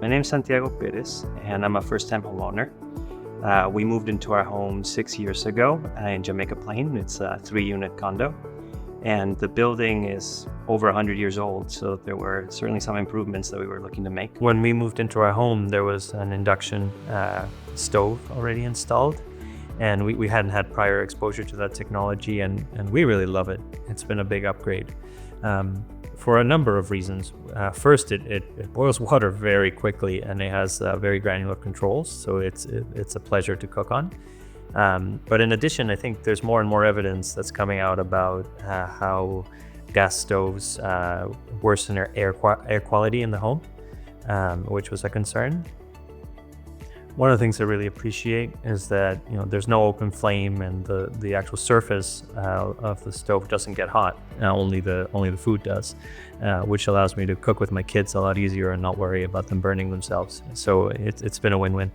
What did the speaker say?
My name's Santiago Perez, and I'm a first-time homeowner. We moved into our home 6 years ago in Jamaica Plain. It's a 3-unit condo, and the building is over 100 years old, so there were certainly some improvements that we were looking to make. When we moved into our home, there was an induction stove already installed, and we hadn't had prior exposure to that technology, and we really love it. It's been a big upgrade. For a number of reasons. First, it boils water very quickly, and it has very granular controls, so it's a pleasure to cook on. But in addition, I think there's more and more evidence that's coming out about how gas stoves worsen air quality in the home, which was a concern. One of the things I really appreciate is that there's no open flame, and the actual surface of the stove doesn't get hot. Only the food does, which allows me to cook with my kids a lot easier and not worry about them burning themselves. So it's been a win-win.